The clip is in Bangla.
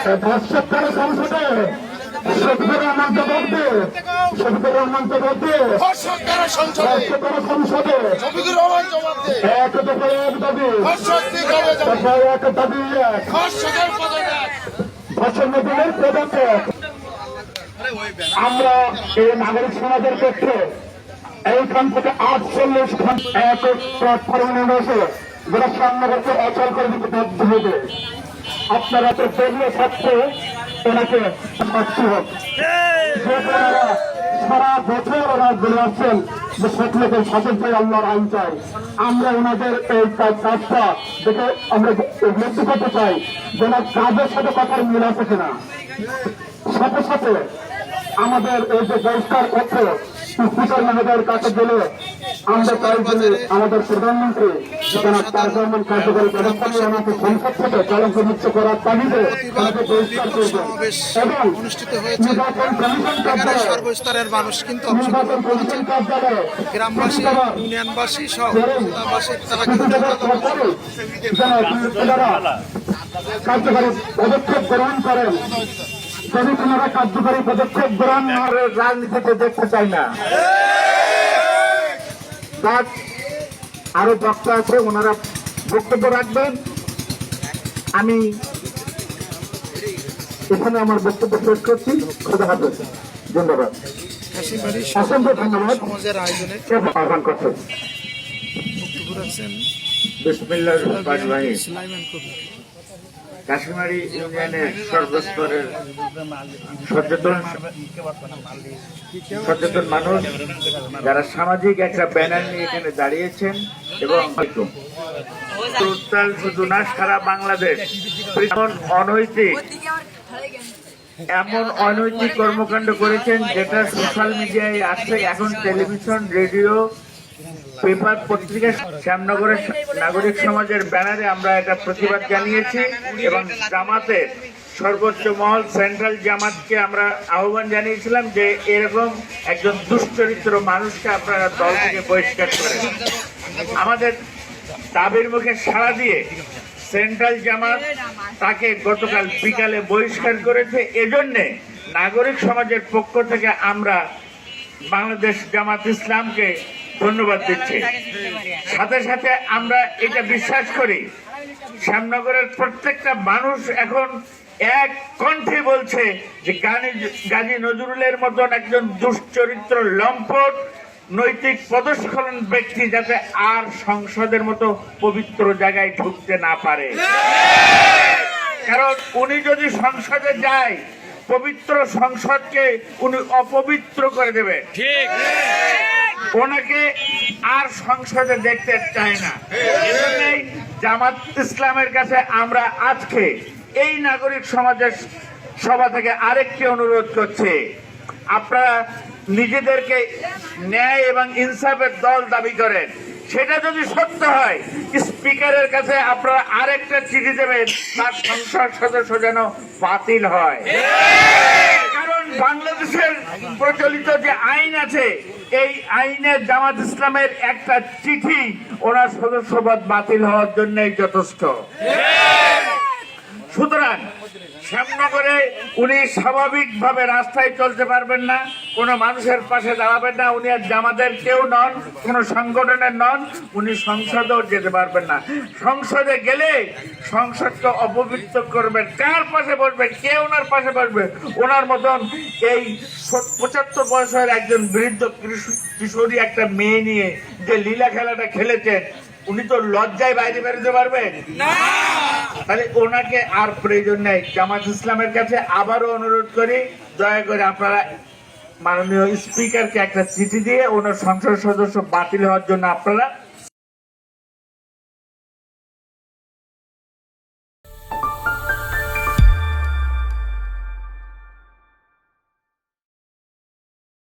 ভাস্কর সংসদে শফিকুর রহমান চক্রবর্তী শফিকুর রহমান চক্রবর্তী ভাস্কর সংসদে শফিকুর রহমান চক্রবর্তী এক দফায় এক দাবি দফায় এক দাবি এক ভাষণ নতুনের পদক্ষেপ। আমরা এই নাগরিক সমাজের পক্ষে এইখান থেকে 48 ঘন্টা এক প্ল্যাটফর্মে বসে গোটা শ্যামনগরকে অচল করে দিতে বাধ্য হবে। আপনারা তো দলীয় স্বার্থে ওনাকে শাস্তি হোক। সারা বছর ওরা বলে আসছেন যে শেখ লোকের শাসন চাই, আল্লাহর আইন চাই। আমরা ওনাদের এই কাজটা দেখে আমরা উপলব্ধি করতে চাই যে ওনার কাজের সাথে কথার মিল আছে কিনা। সাথে সাথে আমাদের এই যে বহিষ্কার করছে স্পিকার মহোদয়ের কাছে গেলে আমরা চাই যে আমাদের প্রধানমন্ত্রী তার যেমন কার্যকরী ব্যবস্থা নিয়ে ওনাকে সংসদ থেকে কলঙ্কমুক্ত করার তাগিদে ওনাকে বহিষ্কার করবেন এবং নির্বাচন কমিশন কার্যালয়ে সর্বস্তরের মানুষ কিন্তু নির্বাচন কমিশন কার্যালয়ে গ্রামবাসী ইউনিয়নবাসী সহ তারা কার্যকরী পদক্ষেপ গ্রহণ করেন। যদি আপনারা কার্যকরী পদক্ষেপ গ্রহণ রাজনীতিতে দেখতে চাই না। তার আরো বক্তা আছে, ওনারা বক্তব্য রাখবেন। আমি এখানে আমার বক্তব্য শেষ করছি। খোদা হাফেজ, ধন্যবাদ, অসংখ্য ধন্যবাদ। সমাজের আয়োজনে আহ্বান করছেন। বক্তব্য রাখছেন বিসমিল্লাহির রহমানির রহিম। সুলাইমান কবির। কাশিমারি ইউনিয়নের সর্বস্তরের সচেতন মানুষ যারা সামাজিক একটা ব্যানার নিয়ে এখানে দাঁড়িয়েছেন এবং শুধু না সারা বাংলাদেশ এমন অনৈতিক কর্মকাণ্ড করেছেন যেটা সোশ্যাল মিডিয়ায় আছে। এখন টেলিভিশন, রেডিও, পেপার, পত্রিকা, শ্যামনগরের নাগরিক সমাজের ব্যানারে আমরা এটা প্রতিবাদ জানিয়েছি এবং জামাতের সর্বোচ্চ মহল সেন্ট্রাল জামাতকে আমরা আহ্বান জানিয়েছিলাম যে এরকম একজন দুশ্চরিত্র মানুষকে আপনারা দল থেকে বহিষ্কার করেন। আমাদের দাবির মুখে সাড়া দিয়ে সেন্ট্রাল জামাত তাকে গতকাল বিকালে বহিষ্কার করেছে। এজন্যে নাগরিক সমাজের পক্ষ থেকে আমরা বাংলাদেশ জামাত ইসলামকে ধন্যবাদ দিচ্ছি। সাথে সাথে আমরা এটা বিশ্বাস করি শ্যামনগরের প্রত্যেকটা মানুষ এখন এক কণ্ঠে বলছে যে গাজী নজরুলের মতন একজন দুশ্চরিত্র, লম্পট, নৈতিক পদস্খলন ব্যক্তি যাতে আর সংসদের মতো পবিত্র জায়গায় ঢুকতে না পারে। কারণ উনি যদি সংসদে যায়, পবিত্র সংসদকে উনি অপবিত্র করে দেবে। ওনাকে আর সংসদে দেখতে চায় না। এজন্যই জামাত ইসলামের কাছে আমরা আজকে এই নাগরিক সমাজের সভা থেকে আরেকটি অনুরোধ করছি, আপনারা নিজেদেরকে ন্যায় এবং ইনসাফের দল দাবি করেন। সেটা যদি সত্য হয়, স্পিকারের কাছে আপনারা আরেকটা চিঠি দেবেন তার সংসদ সদস্য যেন বাতিল হয়। কারণ বাংলাদেশের প্রচলিত যে আইন আছে, এই আইনে জামাত ইসলামের একটা চিঠি ওনার সদস্যপদ বাতিল হওয়ার জন্যই যথেষ্ট। সুতরাং শ্যামনগরে উনি স্বাভাবিকভাবে রাস্তায় চলতে পারবেন না, কোনো মানুষের পাশে দাঁড়াবেন না। উনি আর জামাতের কেউ নন, কোনো সংগঠনের নন। উনি সংসদেও যেতে পারবেন না। সংসদে গেলে সংসদকে অপবিত্র করবেন। কার পাশে বসবেন? কে ওনার পাশে বসবে? ওনার মতন এই 75 বছরের একজন বৃদ্ধ কিশোরী একটা মেয়ে নিয়ে যে লীলা খেলাটা খেলেছেন, উনি তো লজ্জায় বাইরে বেরোতে পারবেন না। তাহলে ওনাকে আর প্রয়োজন নেই। জামাত ইসলামের কাছে আবারও অনুরোধ করি, দয়া করে আপনারা মাননীয় স্পিকারকে একটা চিঠি দিয়ে ওনার সংসদ সদস্য বাতিল হওয়ার জন্য আপনারা